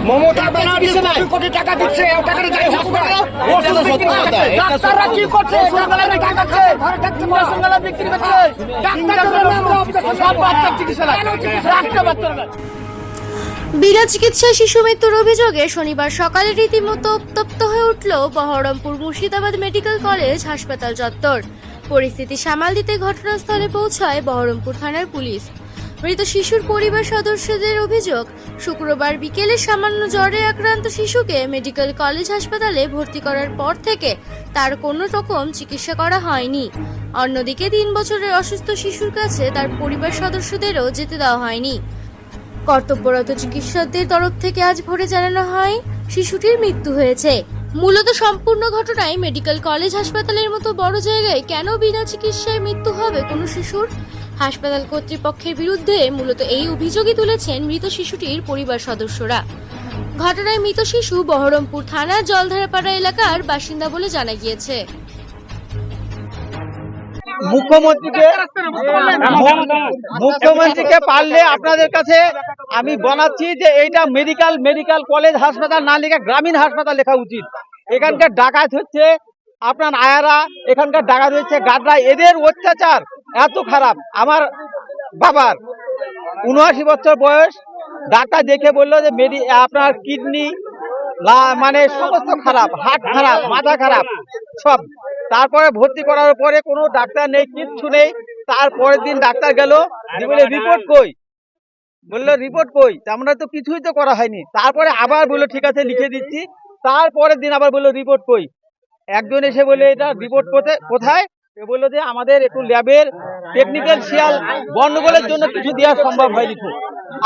মমতা ব্যানার্জি কোটি কোটি টাকা দিচ্ছে, টাকাটা যাই হোক না, ডাক্তাররা কি করছে? সকালে টাকা খায়, ঘরে থাকতে সকালে বিক্রি করছে, ডাক্তারদের নাম সব বাচ্চা চিকিৎসা রাখতে পারছে না। বিনা চিকিৎসায় শিশু মৃত্যুর অভিযোগে শনিবার সকালে রীতিমতো উত্তপ্ত হয়ে উঠল বহরমপুর মুর্শিদাবাদ মেডিকেল কলেজ হাসপাতাল চত্বর। পরিস্থিতি সামাল দিতে ঘটনাস্থলে পৌঁছায় বহরমপুর থানার পুলিশ। মৃত শিশুর পরিবার সদস্যদের অভিযোগ, শুক্রবার বিকেলে সামান্য জ্বরে আক্রান্ত শিশুকে মেডিকেল কলেজ হাসপাতালে ভর্তি করার পর থেকে তার কোনো রকম চিকিৎসা করা হয়নি। অন্যদিকে 3 বছরের অসুস্থ শিশুর কাছে তার পরিবার সদস্যদেরও যেতে দেওয়া হয়নি। কর্তব্যরত চিকিৎসকদের তরফ থেকে আজ ভোরে জানানো হয় শিশুটির মৃত্যু হয়েছে। মূলত সম্পূর্ণ ঘটনায় মেডিকেল কলেজ হাসপাতালের মতো বড় জায়গায় কেন বিনা চিকিৎসায় মৃত্যু হবে কোনো শিশুর? হাসপাতাল কর্তৃপক্ষের বিরুদ্ধে মূলত এই অভিযোগই তুলেছেন মৃত শিশুটির পরিবার সদস্যরা। ঘটনায় মৃত শিশু বহরমপুর থানার জলধারাপাড়া এলাকার বাসিন্দা বলে জানা গিয়েছে। মুখ্যমন্ত্রীকে পারলে আপনাদের কাছে আমি জানাচ্ছি যে এইটা মেডিকেল কলেজ হাসপাতাল না লিখে গ্রামীণ হাসপাতাল লেখা উচিত। এখানকার ডাকাত হচ্ছে আপনার আয়ারা, এখানকার ডাকাত হচ্ছে গাদরা, এদের অত্যাচার এত খারাপ। আমার বাবার 79 বছর বয়স, ডাক্তার দেখে বললো যে আপনার কিডনি মানে সমস্ত খারাপ, হার্ট খারাপ, মাথা খারাপ সব। তারপরে ভর্তি করার পরে কোনো ডাক্তার নেই, কিচ্ছু নেই। তারপরের দিন ডাক্তার গেল, বলে রিপোর্ট কই, বললো রিপোর্ট কই, আমরা তো কিছুই তো করা হয়নি। তারপরে আবার বললো ঠিক আছে লিখে দিচ্ছি। তারপরের দিন আবার বললো রিপোর্ট কই। একজন এসে বলে এটা রিপোর্ট কোথায়, বললো যে আমাদের একটু ল্যাবের টেকনিক্যাল শিয়াল গন্ডগোলের জন্য কিছু দেওয়া সম্ভব হয়নি,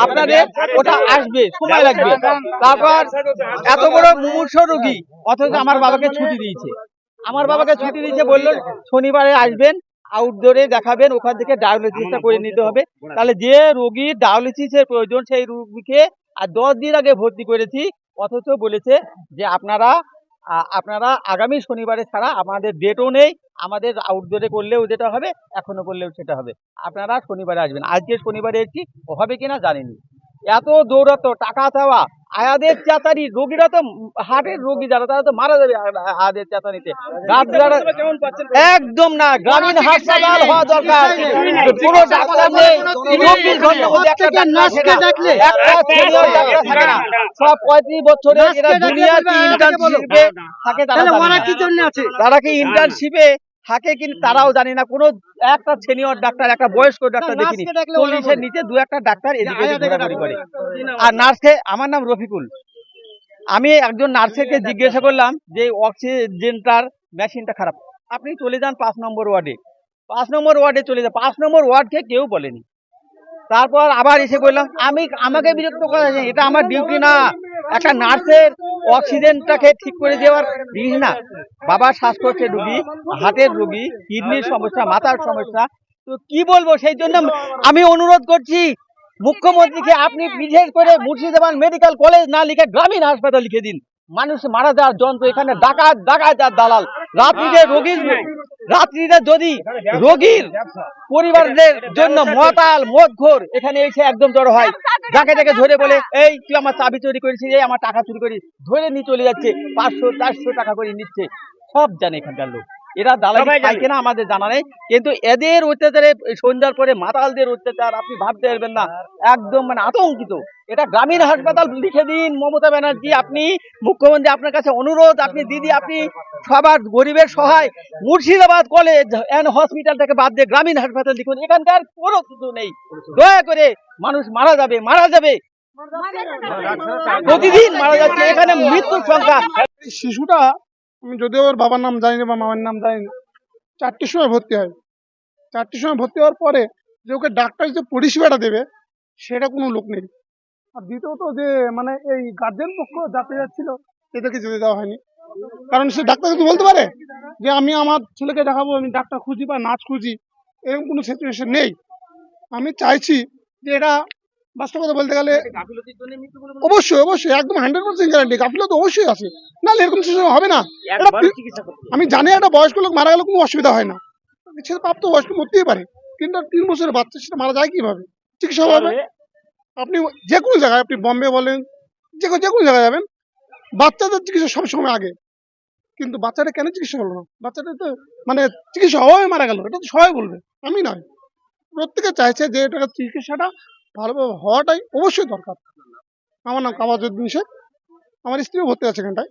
আপনাদের ওটা আসবে, সময় লাগবে। তারপর এত বড় মুমূর্ষ রোগী, অথচ আমার বাবাকে ছুটি দিয়েছে। বললো শনিবারে আসবেন, আউটডোরে দেখাবেন, ওখান থেকে ডায়ালিসিসটা করে নিতে হবে। তাহলে যে রোগীর ডায়ালিসিসের প্রয়োজন সেই রোগীকে আর 10 দিন আগে ভর্তি করেছি, অথচ বলেছে যে আপনারা আগামী শনিবারে ছাড়া আমাদের ডেটও নেই, আমাদের আউটডোরে করলেও যেটা হবে, এখনো করলেও সেটা হবে, আপনারা শনিবারে আসবেন। আজকে শনিবারে এসেছি, হবে কিনা জানিনি। এত দৌড়াতো, টাকা চাওয়া, আয়াদের চেঁচানি, রোগীরা তো হার্টের রোগী যারা তারা তো মারা যাবে আয়াদের চেঁচানিতে। একদম না, গ্রামীণ হাসপাতাল হওয়া দরকার। পুরো ডাক্তার নেই, 24 ঘন্টার মধ্যে একটা ডাক্তার থাকে না। সব 35 বছরের এরা দুনিয়ার কি ইন্টার্নশিপে থাকে, তারা কি ইন্টার্নশিপে থাকে কিন্তু তারাও জানি না। কোনো একটা সিনিয়র ডাক্তার, একটা বয়স্ক ডাক্তার দেখিনি। 40-এর নিচে 2-একটা ডাক্তার এদিকে ঘোরাঘুরি করে। আর নার্সে, আমার নাম রফিকুল, আমি একজন নার্সকে জিজ্ঞাসা করলাম যে অক্সিজেনটার মেশিনটা খারাপ, আপনি চলে যান 5 নম্বর ওয়ার্ডে। 5 নম্বর ওয়ার্ডে চলে যান, 5 নম্বর ওয়ার্ডকে কেউ বলেনি। তারপর আবার এসে বললাম আমাকে বিরক্ত করা যায়, এটা আমার ডিউটি না। একটা নার্সের অক্সিজেনটাকে ঠিক করে দেওয়ার জিনিস না। বাবার শ্বাসকষ্টের রোগী, হার্টের রোগী, কিডনির সমস্যা, মাথার সমস্যা, তো কি বলবো। সেই জন্য আমি অনুরোধ করছি মুখ্যমন্ত্রীকে, আপনি বিশেষ করে মুর্শিদাবাদ মেডিকেল কলেজ না লিখে গ্রামীণ হাসপাতাল লিখে দিন। মানুষ মারা যাওয়ার যন্ত্র, এখানে ডাকাত আর দালাল। রাত্রিতে যদি রোগীর পরিবারদের জন্য মদঘোর এখানে এসে একদম জড়ো হয়, যাকে ধরে বলে এই তুই আমার চাবি চুরি করেছিস, এই আমার টাকা চুরি করিস, ধরে নিয়ে চলে যাচ্ছে, 500-400 টাকা করে নিচ্ছে। সব জানে এখানকার লোক, এরা দালালি খায় কিনা আমাদের জানা নেই। কিন্তু এদের অত্যাচারে সন্ধ্যার পরে মাতালদের অত্যাচার আপনি ভাবতে পারবেন না, একদম মানে আতঙ্কিত। এটা গ্রামীণ হাসপাতাল লিখে দিন মমতা ব্যানার্জি। আপনি মুখ্যমন্ত্রী, আপনার কাছে অনুরোধ, আপনি দিদি, আপনি সবার গরিবের সহায়, মুর্শিদাবাদ কলেজ অ্যান্ড হসপিটালটাকে বাদ দিয়ে গ্রামীণ হাসপাতাল লিখুন। এখানকার কোনো কিছু নেই, দয়া করে। মানুষ মারা যাবে, প্রতিদিন মারা যাচ্ছে, এখানে মৃত্যুর সংখ্যা। শিশুটা আমি যদিও ওর বাবার নাম জানি না বা মামার নাম জানি না, 4টের সময় ভর্তি হয়। 4টের সময় ভর্তি হওয়ার পরে যে ওকে ডাক্তার যে পরিষেবাটা দেবে সেটা কোনো লোক নেই। আর দ্বিতীয়ত যে মানে এই গার্জেন পক্ষ যাতে যাচ্ছিল এদেরকে যেতে দেওয়া হয়নি, কারণ সে ডাক্তার যদি বলতে পারে যে আমি আমার ছেলেকে দেখাবো, আমি ডাক্তার খুঁজি বা নাচ খুঁজি, এরকম কোনো সিচুয়েশন নেই। আমি চাইছি যে এটা বাস্তব কথা বলতে গেলে অবশ্যই একদম 100% গ্যারান্টি, গাফিলতি অবশ্যই আছে, নাহলে এরকম সিচুয়েশন হবে না। আমি জানি একটা বয়স্ক লোক মারা গেলে কোনো অসুবিধা হয় না, সে প্রাপ্ত বয়স্ক মরতেই পারে, কিন্তু 3 বছরের বাচ্চা সেটা মারা যায় কিভাবে? চিকিৎসা হবে। আপনি যে কোনো জায়গায়, আপনি বম্বে বলেন, যে কোনো জায়গায় যাবেন, বাচ্চাদের চিকিৎসা সবসময় আগে, কিন্তু বাচ্চাটা কেন চিকিৎসা হলো না? বাচ্চাটা তো মানে চিকিৎসা হওয়াই মারা গেল, এটা তো সবাই বলবে, আমি নয়। প্রত্যেকে চাইছে যে এটা চিকিৎসাটা ভালোভাবে হওয়াটাই অবশ্যই দরকার। আমার নাম কামারুদ্দিন শেখ, আমার স্ত্রীও ভর্তি আছে এখানটায়।